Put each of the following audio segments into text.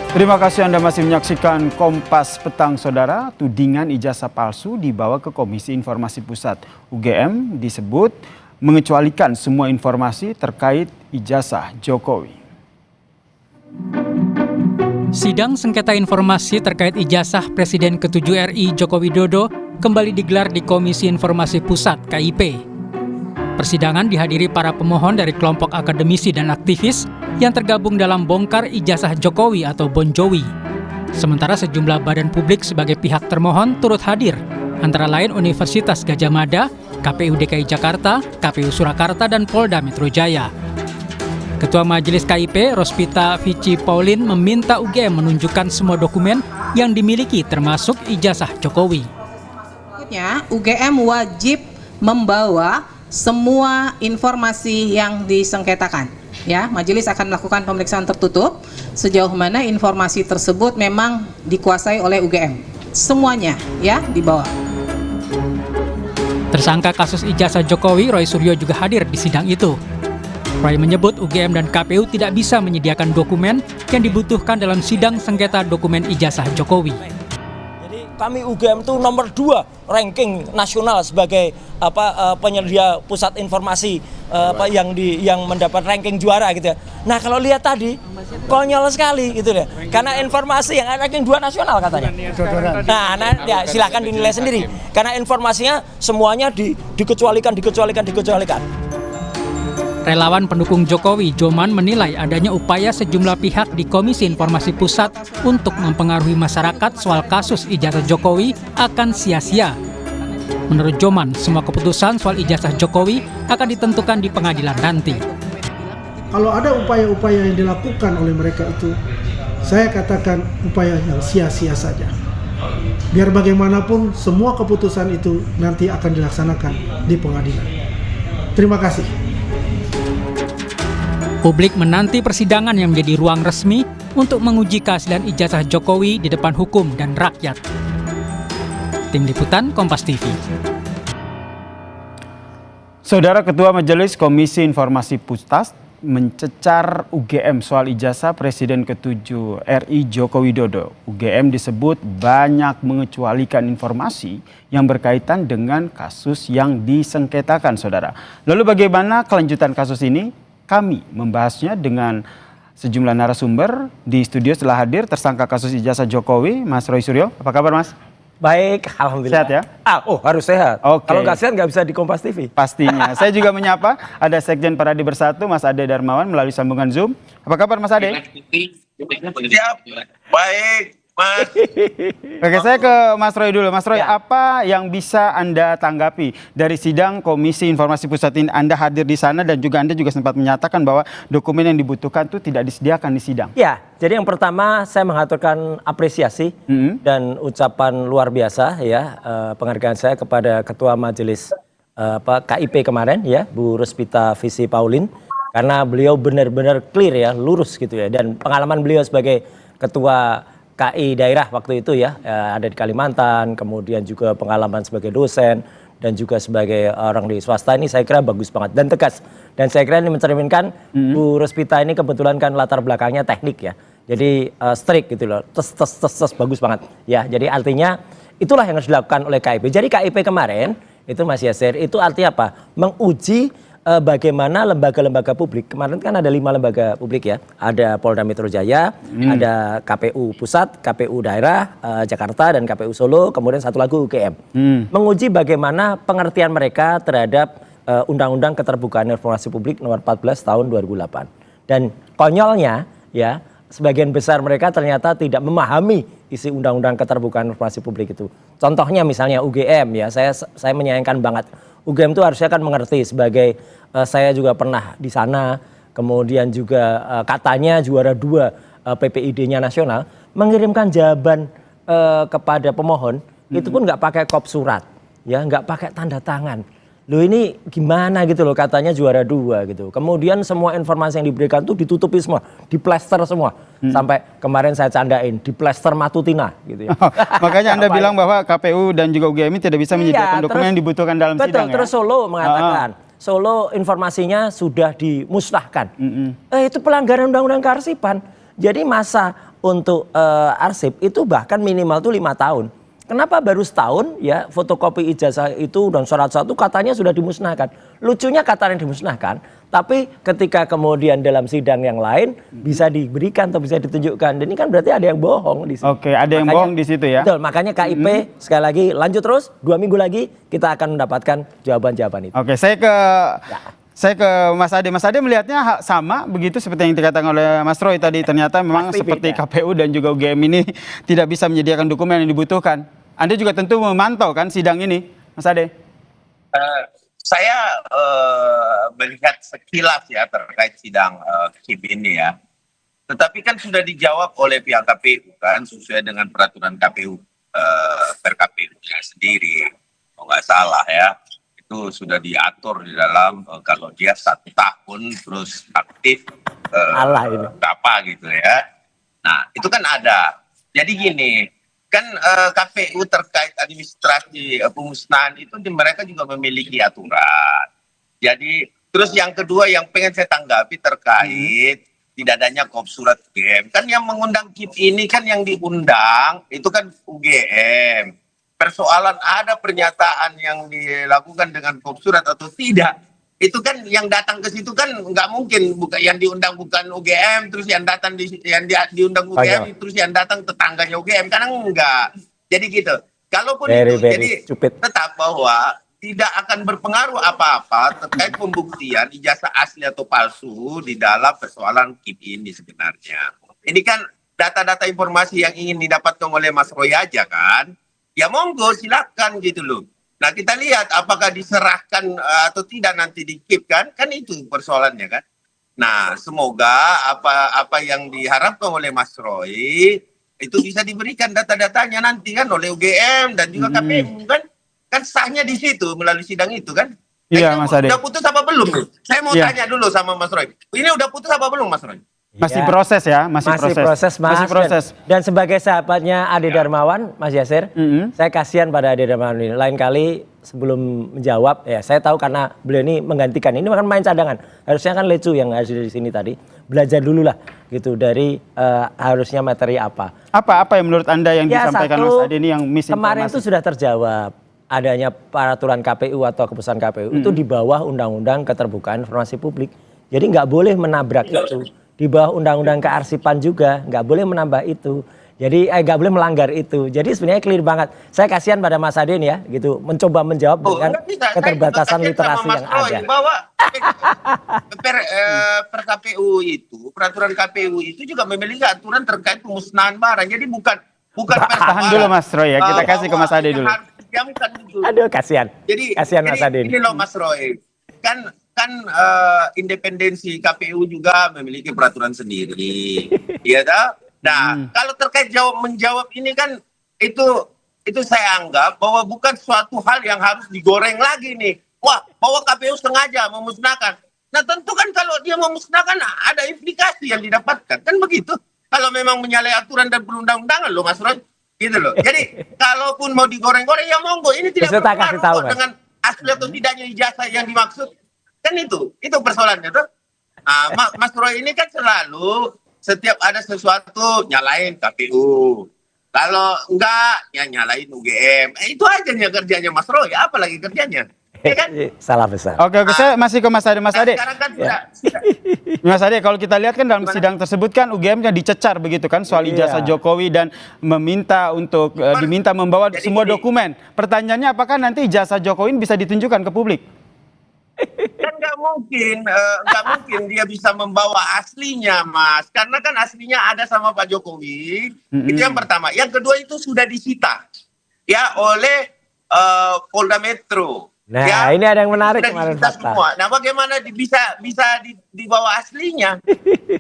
Terima kasih Anda masih menyaksikan Kompas Petang, Saudara. Tudingan ijazah palsu dibawa ke Komisi Informasi Pusat. UGM disebut mengecualikan semua informasi terkait ijazah Jokowi. Sidang sengketa informasi terkait ijazah Presiden ke-7 RI Joko Widodo kembali digelar di Komisi Informasi Pusat KIP. Persidangan dihadiri para pemohon dari kelompok akademisi dan aktivis yang tergabung dalam Bongkar Ijazah Jokowi atau Bonjowi. Sementara sejumlah badan publik sebagai pihak termohon turut hadir, antara lain Universitas Gadjah Mada, KPU DKI Jakarta, KPU Surakarta, dan Polda Metro Jaya. Ketua Majelis KIP, Rospita Vici Paulin, meminta UGM menunjukkan semua dokumen yang dimiliki termasuk ijazah Jokowi. Berikutnya, UGM wajib membawa semua informasi yang disengketakan. Ya, majelis akan melakukan pemeriksaan tertutup sejauh mana informasi tersebut memang dikuasai oleh UGM. Semuanya ya dibawa. Tersangka kasus ijazah Jokowi, Roy Suryo, juga hadir di sidang itu. Roy menyebut UGM dan KPU tidak bisa menyediakan dokumen yang dibutuhkan dalam sidang sengketa dokumen ijazah Jokowi. Kami UGM itu nomor 2 ranking nasional sebagai penyedia pusat informasi yang mendapat ranking juara gitu ya. Nah kalau lihat tadi konyol sekali gitu ya. Karena informasi yang ranking 2 nasional katanya. Nah ya silakan dinilai sendiri. Karena informasinya semuanya dikecualikan. Relawan pendukung Jokowi, Joman, menilai adanya upaya sejumlah pihak di Komisi Informasi Pusat untuk mempengaruhi masyarakat soal kasus ijazah Jokowi akan sia-sia. Menurut Joman, semua keputusan soal ijazah Jokowi akan ditentukan di pengadilan nanti. Kalau ada upaya-upaya yang dilakukan oleh mereka itu, saya katakan upaya yang sia-sia saja. Biar bagaimanapun semua keputusan itu nanti akan dilaksanakan di pengadilan. Terima kasih. Publik menanti persidangan yang menjadi ruang resmi untuk menguji keaslian ijazah Jokowi di depan hukum dan rakyat. Tim Liputan Kompas TV. Saudara Ketua Majelis Komisi Informasi Pusat mencecar UGM soal ijazah Presiden ke-7 RI Joko Widodo. UGM disebut banyak mengecualikan informasi yang berkaitan dengan kasus yang disengketakan, Saudara. Lalu bagaimana kelanjutan kasus ini? Kami membahasnya dengan sejumlah narasumber. Di studio setelah hadir tersangka kasus ijazah Jokowi, Mas Roy Suryo. Apa kabar, Mas? Baik, alhamdulillah. Sehat ya? Harus sehat. Oke. Kalau nggak sehat nggak bisa di Kompas TV. Pastinya. Saya juga menyapa ada Sekjen Paradi Bersatu, Mas Ade Darmawan melalui sambungan Zoom. Apa kabar, Mas Ade? Siap. Baik, Mas. Oke, saya ke Mas Roy dulu. Mas Roy, apa yang bisa Anda tanggapi dari sidang Komisi Informasi Pusat ini? Anda hadir di sana dan juga Anda juga sempat menyatakan bahwa dokumen yang dibutuhkan itu tidak disediakan di sidang. Ya, jadi yang pertama saya mengaturkan apresiasi dan ucapan luar biasa ya, penghargaan saya kepada Ketua Majelis KIP kemarin ya, Bu Rospita Vici Paulin, karena beliau benar-benar clear ya, lurus gitu ya, dan pengalaman beliau sebagai Ketua KI daerah waktu itu ya, ada di Kalimantan, kemudian juga pengalaman sebagai dosen dan juga sebagai orang di swasta, ini saya kira bagus banget dan tegas. Dan saya kira ini mencerminkan Bu Rospita ini kebetulan kan latar belakangnya teknik ya. Jadi strict gitu loh, tes bagus banget ya. Jadi artinya itulah yang harus dilakukan oleh KIP. Jadi KIP kemarin itu Mas Yasir, itu artinya apa? Menguji bagaimana lembaga-lembaga publik. Kemarin kan ada 5 lembaga publik ya. Ada Polda Metro Jaya, ada KPU Pusat, KPU Daerah Jakarta, dan KPU Solo, kemudian satu lagi UGM. Menguji bagaimana pengertian mereka terhadap Undang-Undang Keterbukaan Informasi Publik nomor 14 tahun 2008. Dan konyolnya ya, sebagian besar mereka ternyata tidak memahami isi Undang-Undang Keterbukaan Informasi Publik itu. Contohnya misalnya UGM ya, saya menyayangkan banget. UGM itu harusnya kan mengerti sebagai saya juga pernah di sana, kemudian juga katanya juara 2 PPID-nya nasional, mengirimkan jawaban kepada pemohon, itu pun nggak pakai kop surat, ya nggak pakai tanda tangan. Loh ini gimana gitu loh, katanya juara 2 gitu. Kemudian semua informasi yang diberikan tuh ditutupi semua, diplester semua. Sampai kemarin saya candain, diplester Matutina gitu ya. Makanya Anda bilang bahwa KPU dan juga UGM tidak bisa menyediakan dokumen yang dibutuhkan dalam sidang ya? Terus Solo mengatakan, Solo informasinya sudah dimusnahkan. Itu pelanggaran Undang-Undang Kearsipan. Jadi masa untuk arsip itu bahkan minimal tuh 5 tahun. Kenapa baru setahun ya fotokopi ijazah itu dan syarat-syarat itu katanya sudah dimusnahkan. Lucunya katanya dimusnahkan, tapi ketika kemudian dalam sidang yang lain bisa diberikan atau bisa ditunjukkan. Dan ini kan berarti ada yang bohong di situ. Oke, ada yang bohong di situ ya. Betul, makanya KIP sekali lagi lanjut terus 2 minggu lagi kita akan mendapatkan jawaban-jawaban itu. Oke, saya ke Mas Ade. Mas Ade melihatnya sama begitu seperti yang dikatakan oleh Mas Roy tadi. Ternyata memang Pasti seperti beda. KPU dan juga UGM ini tidak bisa menyediakan dokumen yang dibutuhkan. Anda juga tentu memantau kan sidang ini, Mas Ade? Saya melihat sekilas ya terkait sidang KIP ini ya. Tetapi kan sudah dijawab oleh pihak KPU kan sesuai dengan peraturan KPU per KPU-nya sendiri. Kalau nggak salah ya, itu sudah diatur di dalam kalau dia 1 tahun terus aktif Allah ini. berapa gitu ya. Nah itu kan ada. Jadi gini. Kan KPU terkait administrasi pemusnahan itu mereka juga memiliki aturan. Jadi terus yang kedua yang pengen saya tanggapi terkait tidak adanya surat UGM. Kan yang mengundang KIP ini kan yang diundang itu kan UGM. Persoalan ada pernyataan yang dilakukan dengan surat atau tidak. Itu kan yang datang ke situ kan nggak mungkin yang diundang bukan UGM terus yang datang diundang UGM terus yang datang tetangganya UGM karena enggak. Jadi gitu. Kalaupun itu jadi stupid. Tetap bahwa tidak akan berpengaruh apa-apa terkait pembuktian ijazah asli atau palsu di dalam persoalan KIP ini sebenarnya. Ini kan data-data informasi yang ingin didapatkan oleh Mas Roy aja kan. Ya monggo silakan gitu loh. Nah kita lihat apakah diserahkan atau tidak nanti di KIP kan itu persoalannya kan. Nah semoga apa yang diharapkan oleh Mas Roy itu bisa diberikan data-datanya nanti kan oleh UGM dan juga KPU kan sahnya di situ melalui sidang itu kan. Iya Mas Ade. Udah putus apa belum nih? Saya mau tanya dulu sama Mas Roy. Ini udah putus apa belum Mas Roy? Masih proses ya, masih proses Mas. Masih proses. Dan sebagai sahabatnya Ade Darmawan, Mas Yasir, saya kasihan pada Ade Darmawan ini. Lain kali sebelum menjawab, ya saya tahu karena beliau ini menggantikan. Ini kan main cadangan. Harusnya kan Lecu yang harus di sini tadi. Belajar dulu lah gitu dari harusnya materi apa. Apa yang menurut Anda yang disampaikan Mas Ade ini yang misinformasi? Kemarin itu sudah terjawab. Adanya peraturan KPU atau keputusan KPU itu di bawah Undang-Undang Keterbukaan Informasi Publik. Jadi nggak boleh menabrak itu. Di bawah Undang-Undang Kearsipan juga nggak boleh menambah itu. Jadi nggak boleh melanggar itu. Jadi sebenarnya clear banget. Saya kasihan pada Mas Ade ya, gitu, mencoba menjawab dengan keterbatasan literasi yang ada. Bahwa per KPU itu, peraturan KPU itu juga memiliki aturan terkait pemusnahan barang. Jadi bukan tahan dulu Mas Roy ya, kita kasih ke Mas Ade dulu. Aduh kasihan. Jadi kasihan Mas Ade. Ini loh Mas Roy. Kan independensi KPU juga memiliki peraturan sendiri. Iya dah. Nah, kalau terkait menjawab ini kan itu saya anggap bahwa bukan suatu hal yang harus digoreng lagi nih. Wah, bahwa KPU sengaja memusnahkan. Nah, tentu kan kalau dia memusnahkan ada implikasi yang didapatkan. Kan begitu. Kalau memang menyalahi aturan dan perundang-undangan loh Mas Roy. Gitu loh. Jadi, kalaupun mau digoreng-goreng ya monggo. Ini tidak berpengaruh dengan asli atau tidaknya ijazah yang dimaksud. Kan itu persoalannya tuh. Mas Roy ini kan selalu setiap ada sesuatu nyalain KPU. Kalau enggak ya nyalain UGM. Itu aja kerjanya Mas Roy. Apa lagi kerjanya? Ya kan? Salah besar. Oke, saya masih ke Mas Ade. Mas Ade. Sekarang kan Mas Ade, kalau kita lihat kan dalam sidang tersebut kan UGM kan dicecar begitu kan soal ijazah Jokowi dan diminta membawa semua dokumen. Pertanyaannya apakah nanti ijazah Jokowi bisa ditunjukkan ke publik? Kan nggak mungkin dia bisa membawa aslinya Mas, karena kan aslinya ada sama Pak Jokowi. Itu yang pertama. Yang kedua itu sudah disita ya oleh Polda Metro. Nah ya, ini ada yang menarik kemarin fakta. Nah bagaimana bisa dibawa aslinya?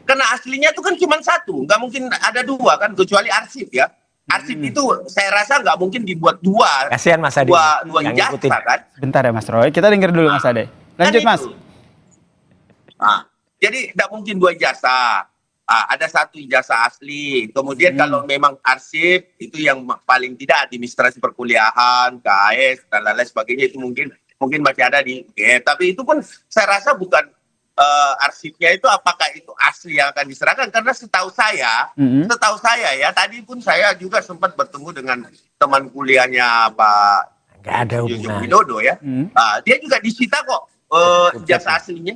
Karena aslinya itu kan cuma satu, nggak mungkin ada dua kan, kecuali arsip ya. Arsip itu saya rasa nggak mungkin dibuat dua. Kasihan Mas Ade. Dua ijazah kan. Bentar ya Mas Roy, kita dengar dulu Mas Ade. Lanjut Mas. Jadi tidak mungkin 2 ijazah. Ada 1 ijazah asli. Kemudian kalau memang arsip itu yang paling tidak administrasi perkuliahan, KAS dan lain-lain sebagainya itu mungkin masih ada di UGM. Tapi itu pun saya rasa bukan arsipnya itu apakah itu asli yang akan diserahkan, karena setahu saya ya, tadi pun saya juga sempat bertemu dengan teman kuliahnya Pak Nggak ada Joko hubungan. Widodo ya. Dia juga disita kok ijazah aslinya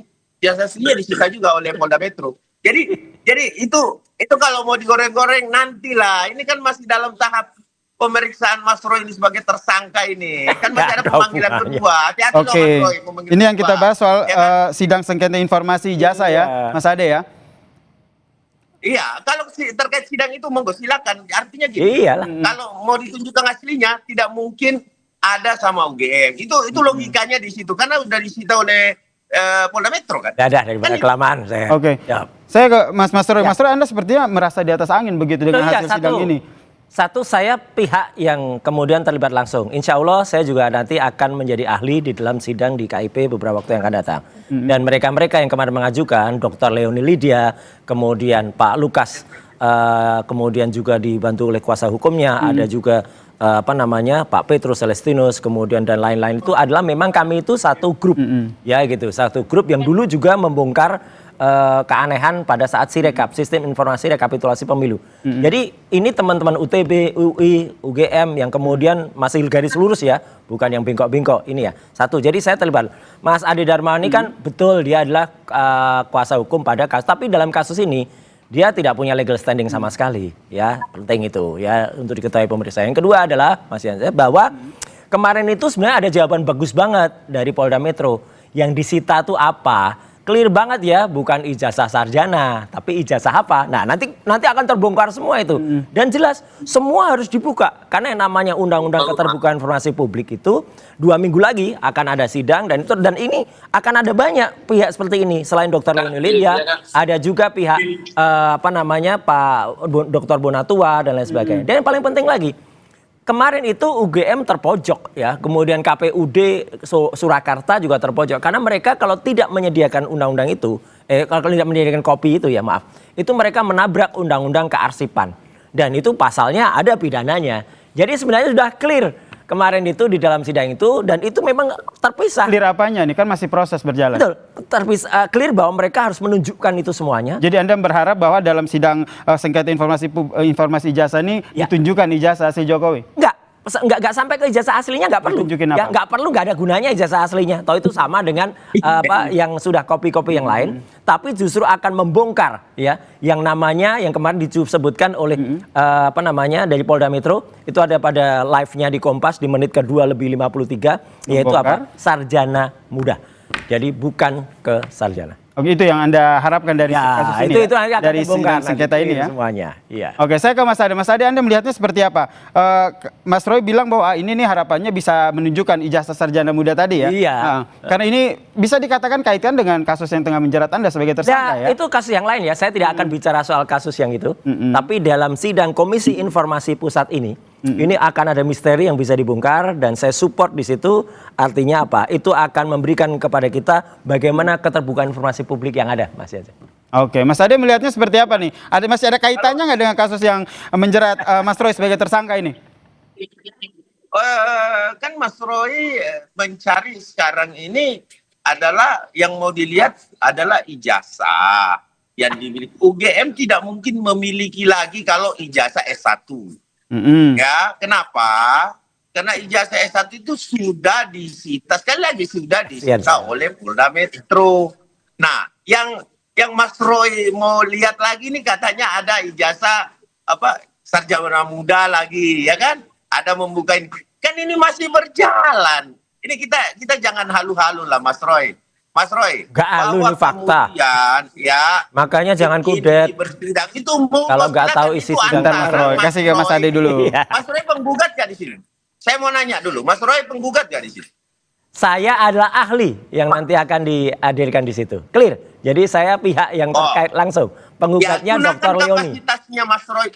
disita juga oleh Polda Metro. Jadi itu kalau mau digoreng-goreng nantilah, ini kan masih dalam tahap pemeriksaan Mas Roy ini sebagai tersangka ini. Kan masih ada pemanggilan kedua. Hati-hati loh Mas Roy, pemanggilan Ini yang kita kedua. bahas soal Ya kan? sidang sengketa informasi ijazah ya, Mas Ade ya. Iya, kalau terkait sidang itu monggo silakan. Artinya gini, Iyalah. kalau mau ditunjukkan aslinya tidak mungkin ada sama UGM. Itu logikanya di situ, karena udah disita oleh Polda Metro kan. Tidak ada daripada kelamaan saya. Oke. Jawab. Saya ke Mas Roy. Ya. Mas Roy, Anda sepertinya merasa di atas angin begitu dengan Iya, hasil sidang ini. Satu, saya pihak yang kemudian terlibat langsung. Insya Allah saya juga nanti akan menjadi ahli di dalam sidang di KIP beberapa waktu yang akan datang. Dan mereka-mereka yang kemarin mengajukan, Dr. Leoni Lydia, kemudian Pak Lukas, kemudian juga dibantu oleh kuasa hukumnya, ada juga Pak Petrus Celestinus, kemudian dan lain-lain, itu adalah memang kami itu satu grup, ya gitu, satu grup yang dulu juga membongkar keanehan pada saat Sirekap, sistem informasi rekapitulasi pemilu. Jadi ini teman-teman UTB, UI, UGM yang kemudian masih garis lurus ya, bukan yang bengkok-bengkok ini ya. Satu, jadi saya terlibat. Mas Ade Darmani kan betul dia adalah kuasa hukum pada kasus, tapi dalam kasus ini dia tidak punya legal standing sama sekali, ya, penting itu ya untuk diketahui pemeriksa. Yang kedua adalah Mas Yansa, bahwa kemarin itu sebenarnya ada jawaban bagus banget dari Polda Metro. Yang disita tuh apa? Clear banget ya, bukan ijazah sarjana, tapi ijazah apa? Nah, nanti akan terbongkar semua itu. Dan jelas semua harus dibuka, karena yang namanya Undang-Undang Keterbukaan Informasi Publik itu 2 minggu lagi akan ada sidang, dan ini akan ada banyak pihak seperti ini. Selain Dr. Leoni Lydia, ada juga pihak Pak Dr. Bonatua dan lain sebagainya. Dan yang paling penting lagi, kemarin itu UGM terpojok ya, kemudian KPUD Surakarta juga terpojok karena mereka kalau tidak menyediakan undang-undang itu, kalau tidak menyediakan kopi itu ya maaf, itu mereka menabrak undang-undang kearsipan dan itu pasalnya ada pidananya. Jadi sebenarnya sudah clear kemarin itu di dalam sidang itu, dan itu memang terpisah. Clear apanya? Ini kan masih proses berjalan. Betul, terpisah, clear bahwa mereka harus menunjukkan itu semuanya. Jadi Anda berharap bahwa dalam sidang sengketa informasi ijazah ini Ya. ditunjukkan ijazah asli Jokowi? Enggak sampai ke ijazah aslinya, enggak perlu. Ditunjukin apa? Ya, enggak perlu, enggak ada gunanya ijazah aslinya. Toh itu sama dengan yang sudah kopi-kopi yang lain, tapi justru akan membongkar ya yang namanya yang kemarin disebutkan oleh dari Polda Metro, itu ada pada live-nya di Kompas di menit ke-2 lebih 53, yaitu Membongkar? Sarjana muda. Jadi bukan ke sarjana. Oke, itu yang Anda harapkan dari kasus ini itu nanti akan dari terbongkar sidang sengketa nanti ini ya? semuanya. Iya. Oke, saya ke Mas Ade. Mas Ade, Anda melihatnya seperti apa? Mas Roy bilang bahwa ini nih harapannya bisa menunjukkan ijazah sarjana muda tadi ya? Iya. Karena ini bisa dikatakan kaitkan dengan kasus yang tengah menjerat Anda sebagai tersangka ya? Itu kasus yang lain ya. Saya tidak akan bicara soal kasus yang itu. Tapi dalam sidang Komisi Informasi Pusat ini akan ada misteri yang bisa dibongkar, dan saya support di situ. Artinya apa? Itu akan memberikan kepada kita bagaimana keterbukaan informasi publik yang ada, Mas Yansa. Oke, Mas Ade melihatnya seperti apa nih? Masih ada kaitannya nggak dengan kasus yang menjerat Mas Roy sebagai tersangka ini? Kan Mas Roy mencari sekarang ini adalah yang mau dilihat adalah ijazah yang dimiliki. UGM tidak mungkin memiliki lagi kalau ijazah S1. Ya, kenapa? Karena ijazah S1 itu sudah disita, sekali lagi sudah disita oleh Polda Metro. Nah, yang Mas Roy mau lihat lagi nih katanya ada ijazah sarjana muda lagi, ya kan? Ada membuka ini. Kan ini masih berjalan. Ini kita jangan halu-halu lah, Mas Roy. Mas Roy, Gak halu, ini fakta. Kemudian, ya, makanya jangan kudet. Itu kalau nggak tahu isi sidang, Mas Roy, kasih ke Mas Ade dulu. Mas Roy penggugat gak di sini? Saya mau nanya dulu, Mas Roy penggugat gak di sini? Saya adalah ahli yang nanti akan dihadirkan di situ. Clear. Jadi saya pihak yang terkait langsung. Penggugatnya ya, Dr. Leoni. Kapasitasnya Mas Roy.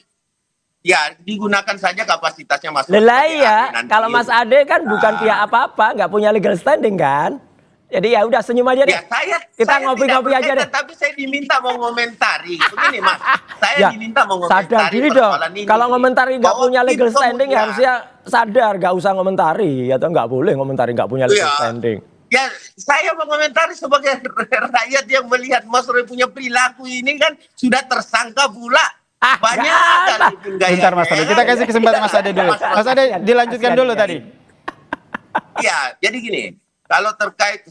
Ya, digunakan saja kapasitasnya Mas Roy. Lelah ya, kalau Mas Ade kan bukan pihak apa-apa, nggak punya legal standing kan. Jadi ya udah senyum aja deh. Ya, kita ngopi-ngopi aja deh. Tapi saya diminta mau ngomentari. Begini Mas, saya diminta mau ngomentari. Sadar diri dong. Kalau ngomentari nggak punya legal standing ya harusnya sadar, nggak usah ngomentari atau nggak boleh ngomentari nggak punya legal standing. Ya, saya mengomentari sebagai rakyat yang melihat Mas Roy punya perilaku ini kan sudah tersangka pula. Banyak kali gayanya. Bentar Mas Ade, kita kasih kesempatan Mas Ade dulu. Mas Ade dilanjutkan dulu tadi. Ya, jadi gini, kalau terkait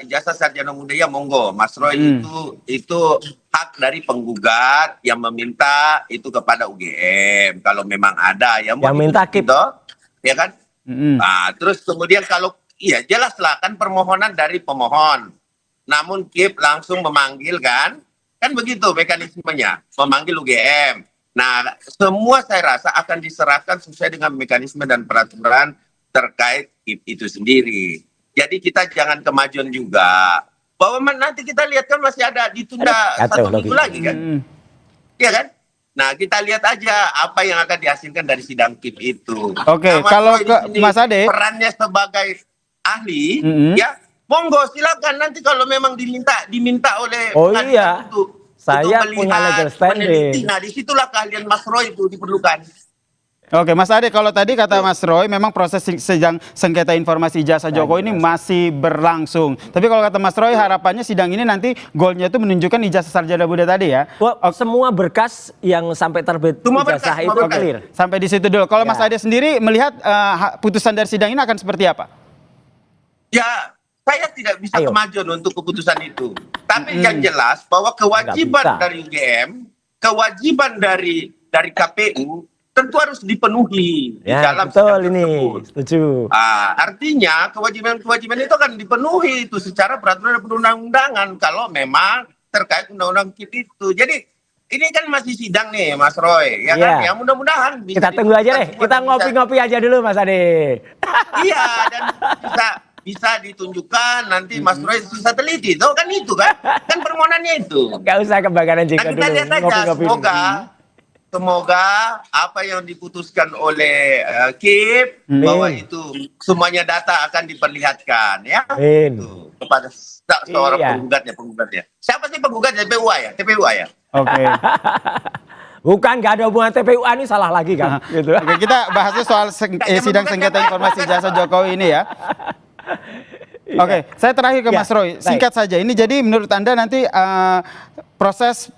ijazah sarjana muda ya monggo, Mas Roy itu hak dari penggugat yang meminta itu kepada UGM. Kalau memang ada yang minta KIP, ya kan? Nah, terus kemudian kalau iya jelaslah kan permohonan dari pemohon. Namun KIP langsung memanggil kan begitu mekanismenya, memanggil UGM. Nah, semua saya rasa akan diserahkan sesuai dengan mekanisme dan peraturan terkait KIP itu sendiri. Jadi kita jangan kemajuan juga. Bahwa nanti kita lihat kan masih ada ditunda 1 minggu lagi kan. Iya kan? Nah, kita lihat aja apa yang akan dihasilkan dari sidang KIP itu. Oke, kalau ke Mas Ade perannya sebagai ahli ya monggo silakan nanti kalau memang diminta oleh untuk saya melihat, punya legal standing. Nah, disitulah keahlian Mas Roy itu diperlukan. Oke, Mas Ade, kalau tadi kata Mas Roy, memang proses sidang sengketa informasi ijazah Jokowi ini masih berlangsung. Tapi kalau kata Mas Roy, harapannya sidang ini nanti goalnya itu menunjukkan ijazah sarjana muda tadi ya. Semua berkas yang sampai terbit ijazah itu clear. Sampai di situ dulu. Kalau Mas Ade sendiri melihat putusan dari sidang ini akan seperti apa? Ya, saya tidak bisa kemajuan untuk keputusan itu. Tapi yang jelas bahwa kewajiban dari UGM, kewajiban dari KPU tentu harus dipenuhi di dalam betul ini, setuju. Artinya kewajiban-kewajiban itu akan dipenuhi itu secara peraturan dan perundang-undangan kalau memang terkait undang-undang KIP itu. Jadi ini kan masih sidang nih Mas Roy, ya kan? Ya mudah-mudahan kita tunggu aja deh, kita ngopi-ngopi aja dulu Mas Ade. Iya, dan bisa ditunjukkan nanti Mas Roy bisa teliti, tuh kan itu kan permohonannya itu. Gak usah kebakaran jenggot dulu. Kita lihat aja, semoga apa yang diputuskan oleh KIP bahwa itu semuanya data akan diperlihatkan ya kepada seorang penggugatnya. Siapa sih penggugatnya? TPUA ya. Oke. Bukan, nggak ada hubungan TPUA, ini salah lagi kan. Gitu. Oke, kita bahasnya soal sidang sengketa informasi ijazah Jokowi ini ya. Oke, saya terakhir ke Mas Roy, singkat saja. Ini jadi menurut Anda nanti proses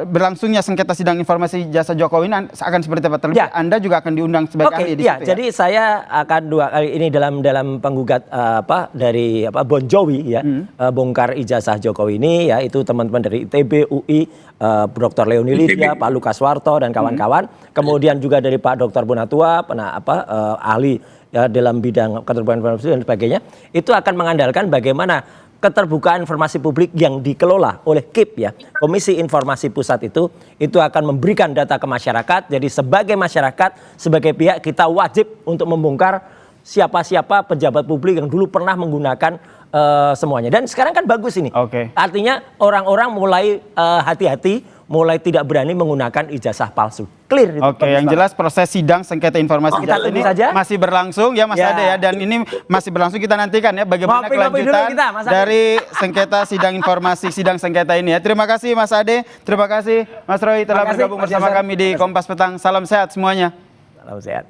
berlangsungnya sengketa sidang informasi ijazah Jokowi ini akan seperti apa? Terlebih Anda juga akan diundang sebagai ahli di situ ya? Jadi saya akan 2 kali ini dalam penggugat dari Bon Jovi ya, bongkar ijazah Jokowi ini ya, itu teman-teman dari ITB, UI, Dr. Leoni Lydia, Pak Lukas Warto dan kawan-kawan. Kemudian juga dari Pak Dr. Bonatua, ahli ya dalam bidang keterbukaan informasi dan sebagainya, itu akan mengandalkan bagaimana keterbukaan informasi publik yang dikelola oleh KIP ya, Komisi Informasi Pusat itu akan memberikan data ke masyarakat. Jadi sebagai masyarakat, sebagai pihak kita wajib untuk membongkar siapa-siapa pejabat publik yang dulu pernah menggunakan semuanya. Dan sekarang kan bagus ini. Artinya orang-orang mulai hati-hati, mulai tidak berani menggunakan ijazah palsu. Clear. Yang jelas proses sidang sengketa informasi ijazah ini masih berlangsung ya Mas Ade ya, dan ini masih berlangsung. Kita nantikan ya bagaimana kelanjutan dari sengketa sidang informasi sidang sengketa ini ya. Terima kasih Mas Ade, terima kasih Mas Roy telah bergabung bersama kami di Kompas Petang. Salam sehat semuanya. Salam sehat.